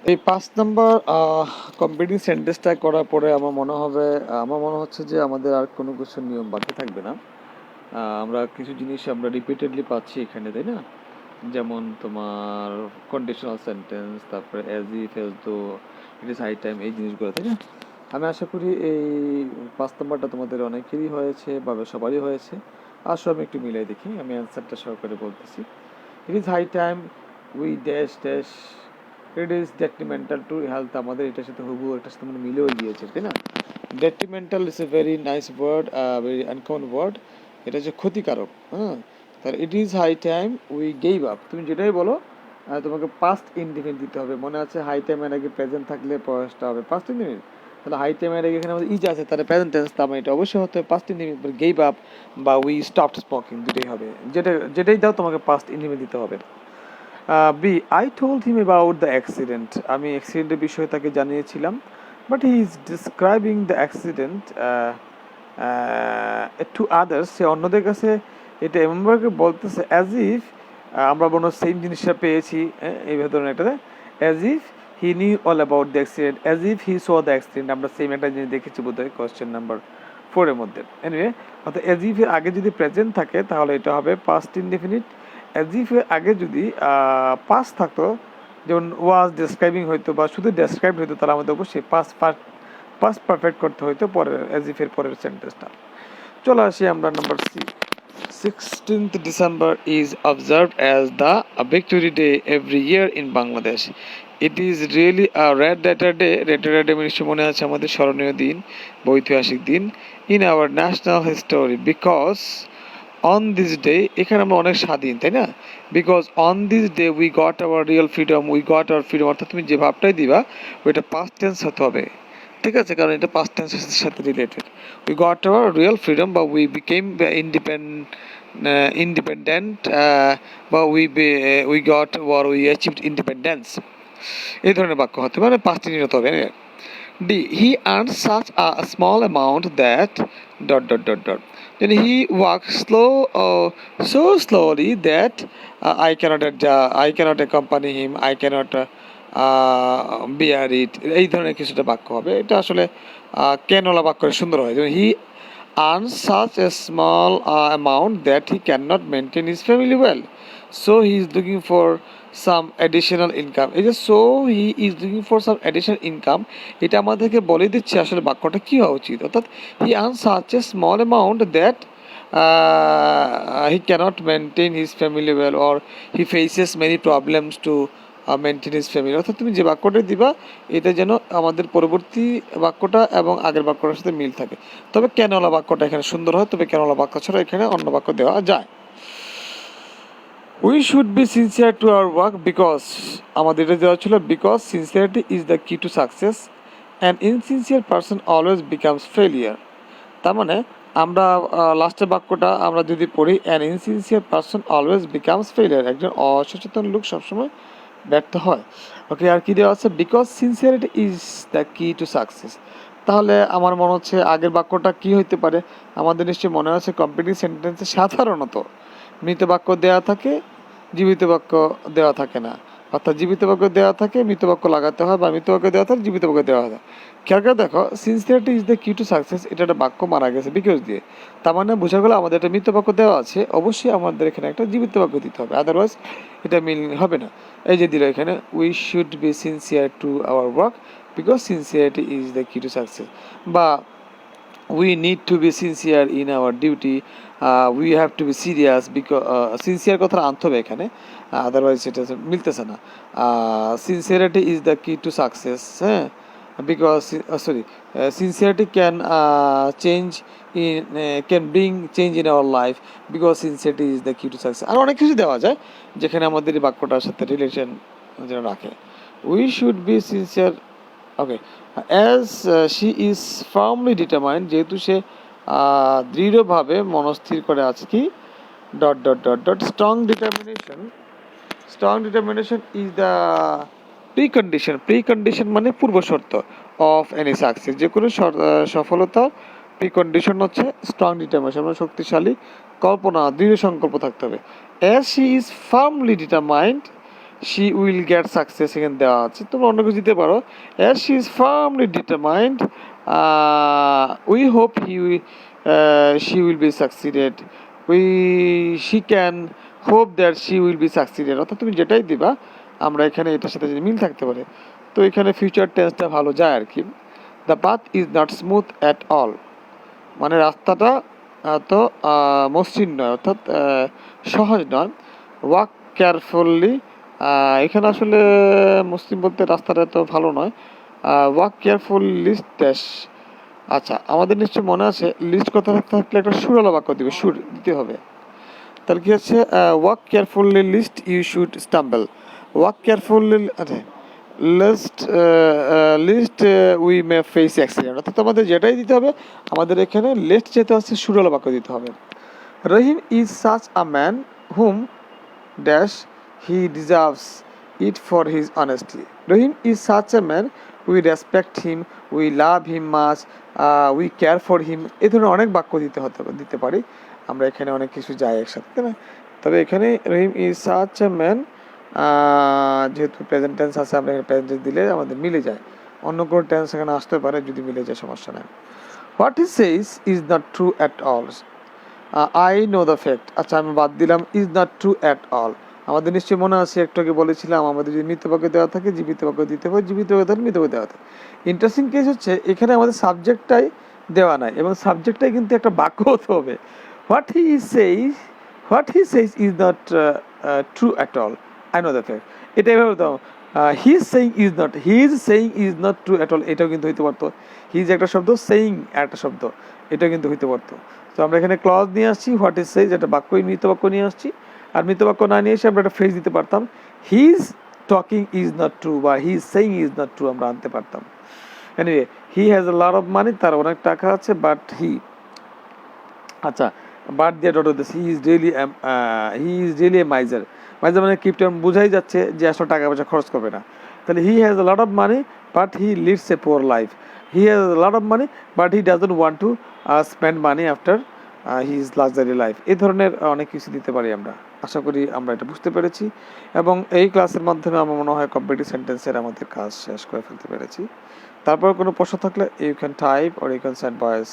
এই ৫ number competing সেন্টেন্সটা করার পরে আমার মনে হচ্ছে যে আমাদের আর কোনো কিছু নিয়ম বাকি থাকবে না। আমরা কিছু জিনিস আমরা রিপিটেডলি পাচ্ছি এখানে, তাই না? যেমন তোমার কন্ডিশনাল সেন্টেন্স, তারপরে as if, as though, it is high time, এই জিনিসগুলো, তাই না? আমি আশা করি এই ৫ নাম্বারটা তোমাদের অনেকেরই হয়েছে বা সবারই হয়েছে। আসো আমি একটু মিলাই দেখি, আমি অ্যান্সারটা সহকারে বলতেছি। It is high time we dash dash it is detrimental to health. আমাদের এটার সাথে হুবহু এটার সাথে মানে মিলেও গিয়েছে, তাই না? Detrimental is a very nice word, very uncommon word. এটা হচ্ছে ক্ষতিকারক, হ্যাঁ। তাহলে it is high time we gave up, তুমি যেটাই বলো তোমাকে পাস্ট ইনডিফিনিট দিতে হবে। মনে আছে হাই টাইমের আগে প্রেজেন্ট থাকলে প্রয়াসটা হবে পাস্ট ইনডিফিনিট। তাহলে হাই টাইমের আগে এখানে আমাদের ইজ আছে, তাহলে প্রেজেন্ট টেন্স, তার মানে এটা অবশ্যই হতে হবে পাস্ট ইনডিফিনিট। গেভ আপ বা উই স্টপড স্মোকিং, দুটোই হবে। যেটাই দাও তোমাকে পাস্ট ইনডিফিনিট দিতে হবে। B, I told him about the accident, আমি অ্যাক্সিডেন্টের বিষয়ে তাকে জানিয়েছিলাম, but he is describing the accident to others, সে অন্যদের কাছে এটা এমনভাবে বলতেছে অ্যাজ ইফ আমরা মনে সেম জিনিসটা পেয়েছি এই ধরনের একটা, as if he knew all about the accident, as if he so the accident, আমরা সেম একটা জিনিস দেখেছি বোধহয় কোয়েশ্চেন নাম্বার 4 এর মধ্যে। এনিওয়ে, অর্থাৎ অ্যাজ ইফ এর আগে যদি প্রেজেন্ট থাকে তাহলে এটা হবে পাস্ট ইনডেফিনিট। অ্যাজ ইফ এর আগে যদি পাস্ট থাকতো, যেমন ওয়াজ ডেসক্রাইবিং হইতো বা শুধু ডেসক্রাইব হইতো, তাহলে আমাদের অবশ্যই পাস্ট পারফেক্ট করতে হইতো পরের অ্যাজ ইফ এর পরের সেন্টেন্সটা। চলে আসি আমরা number C. 16th December is observed as the Victory Day every year in Bangladesh. It is really a red letter day. Red letter day নিশ্চয় মনে আছে আমাদের স্মরণীয় দিন বা ঐতিহাসিক দিন in our national history because on this day, এখানে আমরা অনেক স্বাধীন, তাই না? Because on this day we got our real freedom, we got our freedom, অর্থাৎ তুমি যে ভাবটাই দিবা ওইটা পাস্ট টেন্স হতে হবে, ঠিক আছে? কারণ এটা পাস্ট টেন্সের সাথে related. We got our real freedom বা উই বিকেম ইন্ডিপেন্ডেন্ট বা we got our we achieved independence, এই ধরনের বাক্য হতে পারে, পাস্ট টেন্স হতে হবে। D. He earned such a small amount that dot. Then he walked so slowly that I cannot accompany him. I cannot bear it. এই ধরনের কিছুটা বাক্য হবে। এটা আসলে কেনলা বাক্য সুন্দর হয়। যেমন he earns such a small amount that he cannot maintain his family well. So he is looking for some additional income. এই যে so he is looking for some additional income, এটা আমাদেরকে বলে দিচ্ছে আসলে বাক্যটা কি হওয়া উচিত। অর্থাৎ he earns such a small amount that he cannot maintain his family well or he faces many problems to maintain his family. অর্থাৎ তুমি যে বাক্যটা দিবা এটা যেন আমাদের পরবর্তী বাক্যটা এবং আগের বাক্যটার সাথে মিল থাকে। তবে কেনলা বাক্যটা এখানে সুন্দর হয়, তবে কেনলা বাক্য ছাড়া এখানে অন্য বাক্য দেওয়া যায়। We should be sincere to our work because, আমাদের এটা দেওয়া ছিল বিকজ সিনসিয়ারিটি ইজ দ্য কি to success and ইনসিনসিয়ার person always becomes failure. তার মানে আমরা লাস্টের বাক্যটা আমরা যদি পড়ি, an ইনসিনসিয়ার person always becomes failure, একজন অসচেতন লোক সবসময় ব্যর্থ হয়। ওকে, আর কি দেওয়া আছে? বিকজ সিনসিয়ারিটি ইজ দ্য কি টু সাকসেস। তাহলে আমার মনে হচ্ছে আগের বাক্যটা কি হইতে পারে? আমাদের নিশ্চয়ই মনে আছে কম্পিটিভ সেন্টেন্সে সাধারণত মৃত বাক্য দেওয়া থাকে, জীবিত বাক্য দেওয়া থাকে না। অর্থাৎ জীবিত বাক্য দেওয়া থাকে, মৃত বাক্য লাগাতে হয়, বা মৃত বাক্য দেওয়া থাকে, জীবিত বাক্য দেওয়া হয়। খেয়াল করে দেখো, সিনসিয়ারিটি ইজ দ্য কি টু সাকসেস, এটা একটা বাক্য মারা গেছে বিকজ দিয়ে, তার মানে বোঝা গেলো আমাদের একটা মৃত বাক্য দেওয়া আছে, অবশ্যই আমাদের এখানে একটা জীবিত বাক্য দিতে হবে, আদারওয়াইজ এটা মিল হবে না। এই যে দিল এখানে, we should be sincere to our work because sincerity is the কি টু সাকসেস, বা we need to be sincere in our duty, we have to be serious because sincere কথা আনতে হবে এখানে, আদারওয়াইজ এটা মিলতেছে না। sincerity is the key to success, হ্যাঁ, because sincerity can change in can bring change in our life because sincerity is the key to success। আর অনেক কিছু দেওয়া যায় যেখানে আমাদের এই বাক্যটার সাথে রিলেশন যেন রাখে। we should be sincere, okay, as she is firmly determined, যেহেতু সে দৃঢ়ভাবে মনস্থির করে আছে কি strong determination is the precondition মানে পূর্ব শর্ত অফ এনি সাকসেস, যে কোনো সফলতার প্রিকন্ডিশন হচ্ছে স্ট্রং ডিটারমিনেশন, মানে শক্তিশালী কল্পনা, দৃঢ় সংকল্প থাকতে হবে। As she is firmly determined, she will get success এখানে দেওয়া আছে, তোমরা অন্য কিছু দিতে পারো। As she is firmly determined we hope she will be succeeded, she can hope that she will be succeeded, অর্থাৎ তুমি যেটাই দিবা আমরা এখানে এটার সাথে যদি মিল থাকতে পারে, তো এখানে ফিউচার টেন্সটা ভালো যায় আর কি। The path is not smooth at all, মানে রাস্তাটা তো মসৃণ নয়, অর্থাৎ সহজ নয়। ওয়াক কেয়ারফুললি, এখানে আসলে মুসলিম বলতে রাস্তাটা তো ভালো নয়। ওয়াক কেয়ারফুল লিস্ট ড্যাশ, আচ্ছা আমাদের নিশ্চয় মনে আছে লিস্ট কথা থাকলে একটা সুরালা বাক্য দিবে, সুর দিতে হবে। তাহলে কি হচ্ছে walk carefully lest you should stumble, walk carefully, আচ্ছা lest we may face accident, অর্থাৎ আমাদের যেটাই দিতে হবে আমাদের এখানে লিস্ট যেতে হচ্ছে সুরালা বাক্য দিতে হবে। Rahim is such a man whom dash he deserves it for his honesty, Rahim is such a man we respect him, we love him much, we care for him, এই ধরনের অনেক বাক্য দিতে পারি আমরা, এখানে অনেক কিছু যায় একসাথে, তাই না? তবে এখানে রহিম ইজ সাচ এ ম্যান, যেহেতু প্রেজেন্ট টেন্স আছে আমরা এখানে প্রেজেন্ট টেন্স দিলে আমাদের মিলে যায়, অন্য কোনো টেন্স এখানে আসতে পারে, যদি মিলে যায় সমস্যা নেই। What he says is not true at all, I know the fact, আচ্ছা আমি বাদ দিলাম is not true at all. আমাদের নিশ্চয়ই মনে আছে একটু আগে বলেছিলাম আমাদের যদি মৃত বাক্য দেওয়া থাকে জীবিত বাক্য দিতে হবে, জীবিত বাক্য থাকলে মৃত বাক্য দেওয়া থাকে। ইন্টারেস্টিং কেস হচ্ছে এখানে আমাদের সাবজেক্টটাই দেওয়া নাই, এবং সাবজেক্টটাই কিন্তু একটা বাক্য হতে হবে। What he says is not true at all, I know the fact, এটা এভাবে দাও। হি is saying is not true at all, এটাও কিন্তু হইতে পারতো। হিজ একটা শব্দ, সেইং একটা শব্দ, এটাও কিন্তু হইতে পারতো। তো আমরা এখানে ক্লজ নিয়ে আসছি, হোয়াট ইজ সেইজ এটা বাক্যই মৃত বাক্য নিয়ে আসছি, আর মৃত বাক্য না নিয়ে এসে আমরা একটা ফ্রেজ দিতে পারতাম, his talking is not true বা he is saying is not true আমরা আনতে পারতাম। Anyway he has a lot of money, তার অনেক টাকা আছে, বাট হি, আচ্ছা বাট দিয়ে ডট দিচ্ছে, he is really A miser, miser মানে কিপটে, বোঝাই যাচ্ছে যে আসলে টাকা পয়সা খরচ করবে না। তাহলে হি has a lot of money but he leads a poor life, he has a lot of money but he doesn't want to spend money after his luxury life, এই ধরনের অনেক কিছু দিতে পারি আমরা। আশা করি আমরা এটা বুঝতে পেরেছি, এবং এই ক্লাসের মাধ্যমে আমার মনে হয় কমপ্লিট সেন্টেন্সের আমাদের কাজ শেষ করে ফেলতে পেরেছি। তারপর কোনো প্রশ্ন থাকলে you can type or you can send voice.